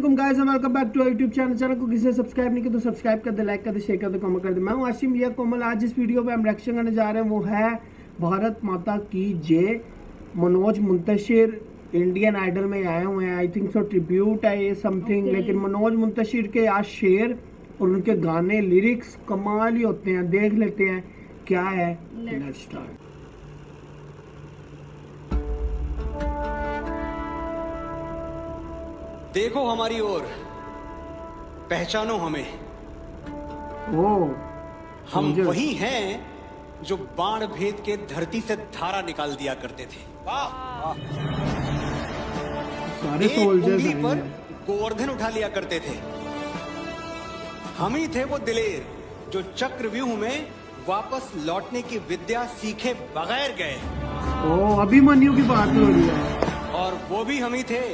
वालेकुम guys and welcome back to YouTube channel को किसी ने सब्सक्राइब नहीं किया तो सब्सक्राइब कर दे, लाइक कर दे, शेयर कर दे, कमेंट कर दे। मैं हूं आशिम या कोमल। आज इस वीडियो पे हम रिएक्शन करने जा रहे हैं, वो है भारत माता की जय। मनोज मुंतशिर इंडियन आइडल में आए हुए हैं, आई थिंक सो ट्रिब्यूट है ये समथिंग। लेकिन मनोज मुंतशिर के आज शेर और उनके गाने लिरिक्स कमाल ही होते हैं। देख लेते हैं क्या है। Let's start. देखो हमारी ओर, पहचानो हमें। ओ हम वही हैं जो बाण भेद के धरती से धारा निकाल दिया करते थे। वाह। सारे एक सोल्जर्स उंगली पर गोवर्धन उठा लिया करते थे। हम ही थे वो दिलेर जो चक्रव्यूह में वापस लौटने की विद्या सीखे बगैर गए। ओ अभिमन्यु की बात हो रही है। और वो भी हम ही थे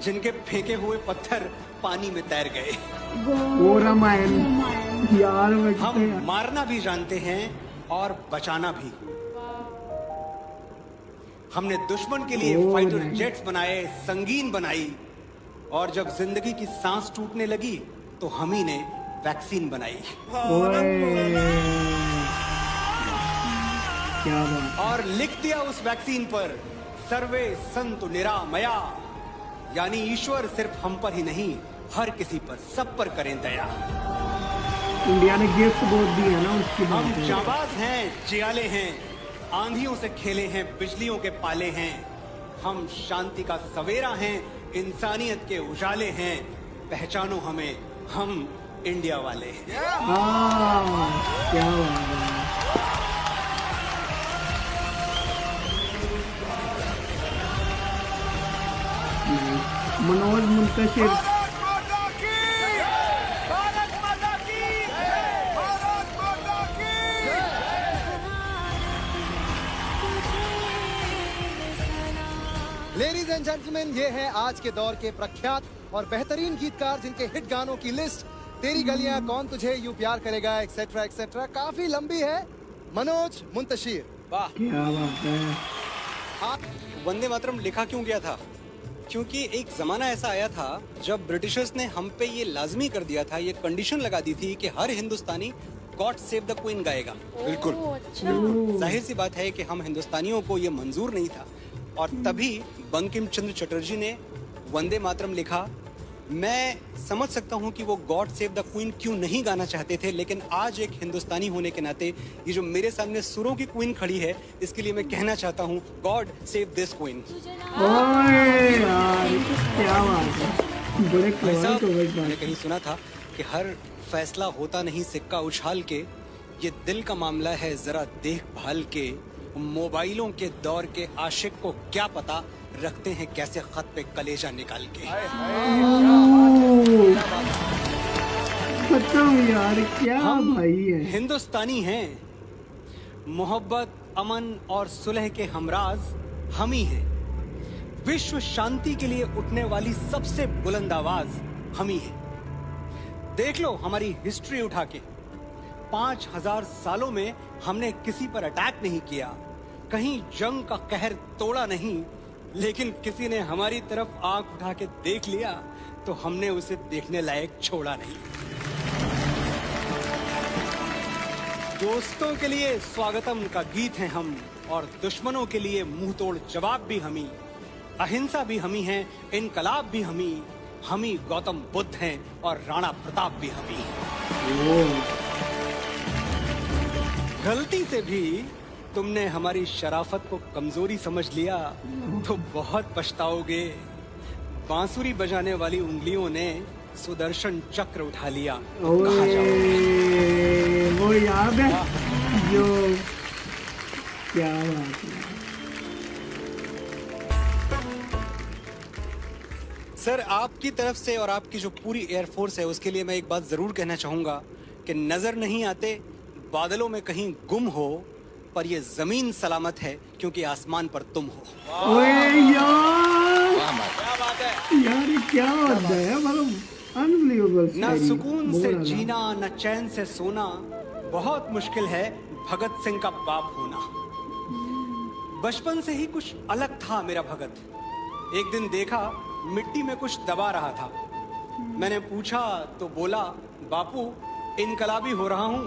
जिनके फेंके हुए पत्थर पानी में तैर गए। ओ रामायण यार, हम मारना भी जानते हैं और बचाना भी। हमने दुश्मन के लिए फाइटर जेट्स बनाए, संगीन बनाई, और जब जिंदगी की सांस टूटने लगी तो हम ही ने वैक्सीन बनाई। क्या बात। और लिख दिया उस वैक्सीन पर, सर्वे संतु निरामया, यानी ईश्वर सिर्फ हम पर ही नहीं, हर किसी पर, सब पर करें दया। इंडिया ने गिफ्ट बहुत दी है ना उसकी बात हम है। जाबाज हैं, जियाले हैं, आंधियों से खेले हैं, बिजलियों के पाले हैं। हम शांति का सवेरा हैं, इंसानियत के उजाले हैं। पहचानो हमें, हम इंडिया वाले हैं। क्या बात है। Manoj Muntashir ladies and gentleman, ये है आज के दौर के प्रख्यात और बेहतरीन गीतकार जिनके हिट गानों की लिस्ट तेरी गलियां, कौन तुझे यूं प्यार करेगा, एक्सेट्रा एक्सेट्रा काफी लंबी है। मनोज मुंतशिर। वाह। क्या बात है। वंदे मातरम लिखा क्यों गया था? क्योंकि एक जमाना ऐसा आया था जब ब्रिटिशर्स ने हम पे ये लाजमी कर दिया था, ये कंडीशन लगा दी थी कि हर हिंदुस्तानी गॉड सेव द क्वीन गाएगा। बिल्कुल। जाहिर सी बात है कि हम हिंदुस्तानियों को ये मंजूर नहीं था, और तभी बंकिम चंद्र चटर्जी ने वंदे मातरम लिखा। मैं समझ सकता हूँ कि वो गॉड सेव द क्वीन क्यों नहीं गाना चाहते थे, लेकिन आज एक हिंदुस्तानी होने के नाते ये जो मेरे सामने सुरों की क्वीन खड़ी है, इसके लिए मैं कहना चाहता हूँ, गॉड सेव दिस क्वीन। ओए यार क्या बात है। बड़े कमाल को मैंने कहीं सुना था कि हर फैसला होता नहीं सिक्का उछाल के, ये दिल का मामला है जरा देखभाल के। मोबाइलों के दौर के आशिक को क्या पता रखते हैं कैसे खत पे कलेजा निकाल के। यार क्या भाई है। हिंदुस्तानी हैं, मोहब्बत, अमन और सुलह के हमराज हम ही हैं। विश्व शांति के लिए उठने वाली सबसे बुलंद आवाज हम ही है। देख लो हमारी हिस्ट्री उठा के, 5000 सालों में हमने किसी पर अटैक नहीं किया, कहीं जंग का कहर तोड़ा नहीं, लेकिन किसी ने हमारी तरफ आंख उठा के देख लिया तो हमने उसे देखने लायक छोड़ा नहीं। दोस्तों के लिए स्वागतम का गीत हैं हम, और दुश्मनों के लिए मुंह तोड़ जवाब भी हम ही। अहिंसा भी हम ही हैं, इनकलाब भी हम ही गौतम बुद्ध हैं, और राणा प्रताप भी हम ही। गलती से भी तुमने हमारी शराफत को कमजोरी समझ लिया तो बहुत पछताओगे। बांसुरी बजाने वाली उंगलियों ने सुदर्शन चक्र उठा लिया तो कहाँ जाओगे? वो याद है जो, क्या बात है। सर, आपकी तरफ से और आपकी जो पूरी एयरफोर्स है उसके लिए मैं एक बात जरूर कहना चाहूंगा कि नजर नहीं आते, बादलों में कहीं गुम हो, पर ये जमीन सलामत है क्योंकि आसमान पर तुम हो। ओए यार क्या बात है यार, ये क्या होता है, मतलब अनबिलीवेबल। न सुकून से जीना, न चैन से सोना, बहुत मुश्किल है भगत सिंह का बाप होना। बचपन से ही कुछ अलग था मेरा भगत। एक दिन देखा मिट्टी में कुछ दबा रहा था, मैंने पूछा तो बोला, बापू इनकलाबी हो रहा हूँ,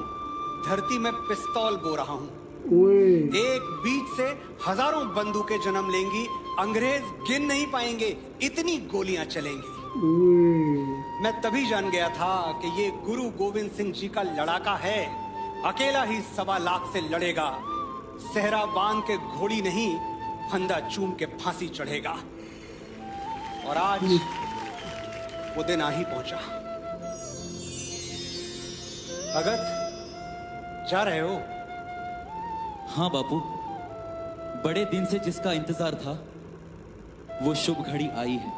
धरती में पिस्तौल बो रहा हूँ। ओए एक बीज से हजारों बंदूकें जन्म लेंगी, अंग्रेज गिन नहीं पाएंगे, इतनी गोलियां चलेंगी। ओए मैं तभी जान गया था कि ये गुरु गोविंद सिंह जी का लड़ाका है। अकेला ही 1.25 लाख से लड़ेगा, सहरा बांध के घोड़ी नहीं, फंदा चूम के फांसी चढ़ेगा। और आज वो दिन आ ही पहुंचा। भगत, जा रहे हो? हाँ बापू, बड़े दिन से जिसका इंतजार था वो शुभ घड़ी आई है।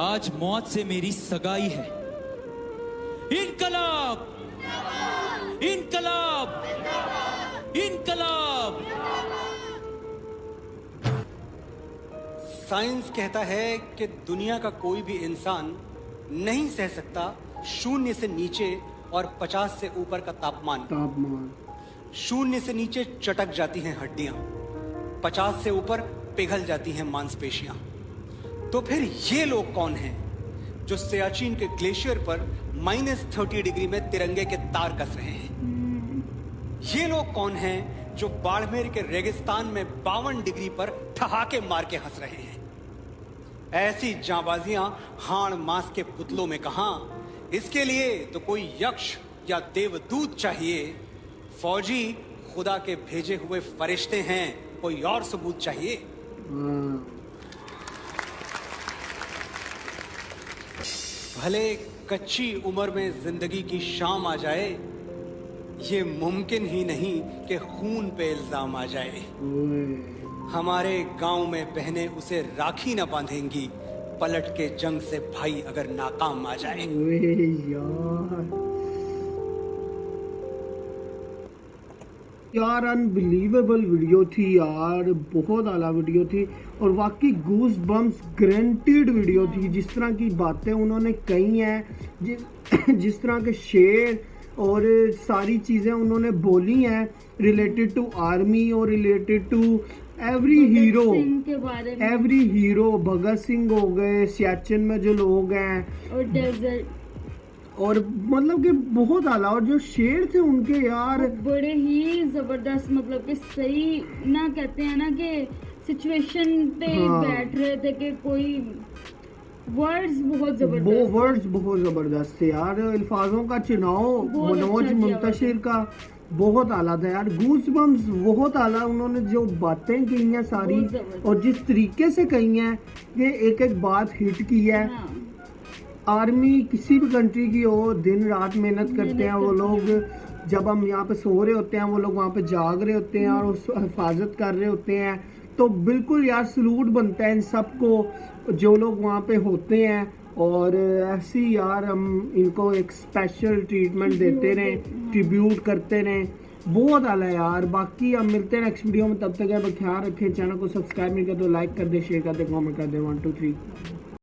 आज मौत से मेरी सगाई है। इनकलाब, इनकलाब, इनकलाब। साइंस कहता है कि दुनिया का कोई भी इंसान नहीं सह सकता 0 से नीचे और 50 से ऊपर का तापमान। तापमान 0 से नीचे चटक जाती हैं हड्डियां, 50 से ऊपर पिघल जाती हैं मांसपेशियां। तो फिर ये लोग कौन हैं जो सियाचिन के ग्लेशियर पर -30 डिग्री में तिरंगे के तार कस रहे हैं? ये लोग कौन हैं जो बाड़मेर के रेगिस्तान में 52 डिग्री पर ठहाके मार के हंस रहे हैं? ऐसी जांबाजियां हाड़ मांस के पुतलों में कहां? इसके लिए तो कोई यक्ष या देवदूत चाहिए। फौजी खुदा के भेजे हुए फरिश्ते हैं, कोई और सबूत चाहिए? हाँ भले कच्ची उम्र में जिंदगी की शाम आ जाए, ये मुमकिन ही नहीं कि खून पे इल्जाम आ जाए। ओए हमारे गांव में बहनें उसे राखी न बांधेंगी, पलट के जंग से भाई अगर नाकाम आ जाए। ओए यार अनबिलीवेबल वीडियो थी यार, बहुत आला वीडियो थी और वाकई गूस बम्स ग्रेंटेड वीडियो थी। जिस तरह की बातें उन्होंने कही हैं, जिस तरह के शेर और सारी चीज़ें उन्होंने बोली हैं रिलेटेड टू आर्मी और रिलेटेड टू एवरी हीरो के बारे में, एवरी हीरो, भगत सिंह हो गए, सियाचिन में जो लोग हैं और डेजर्ट, और मतलब कि बहुत आला। और जो शेर थे उनके यार बड़े ही जबरदस्त, मतलब कि सही ना कहते हैं ना कि सिचुएशन पे हाँ। बैठ रहे थे कि कोई वर्ड्स बहुत वो जबरदस्त। वर्ड्स बहुत जबरदस्त थे यार। अल्फाजों का चुनाव बहुत मनोज अच्छा किया मुंतशिर का बहुत आला था यार। गूस बम्स बहुत आला, उन्होंने जो बातें की हैं सारी बहुत जबरदस्त। और जिस तरीके से कही हैं, ये एक एक बात हिट की है। हाँ, आर्मी किसी भी कंट्री की हो, दिन रात मेहनत करते हैं वो लोग। जब हम यहाँ पे सो रहे होते हैं वो लोग वहाँ पे जाग रहे होते हैं और उस हिफाजत कर रहे होते हैं। तो बिल्कुल यार सलूट बनता है इन सबको जो लोग वहाँ पे होते हैं। और ऐसी यार हम इनको एक स्पेशल ट्रीटमेंट देते रहें, ट्रिब्यूट करते रहें। बहुत आला है यार। बाकी हम मिलते हैं नेक्स्ट वीडियो में, तब तक आप ख्याल रखें। चैनल को सब्सक्राइब नहीं कर तो लाइक कर दे, शेयर कर दे, कमेंट कर दे। 1 2 3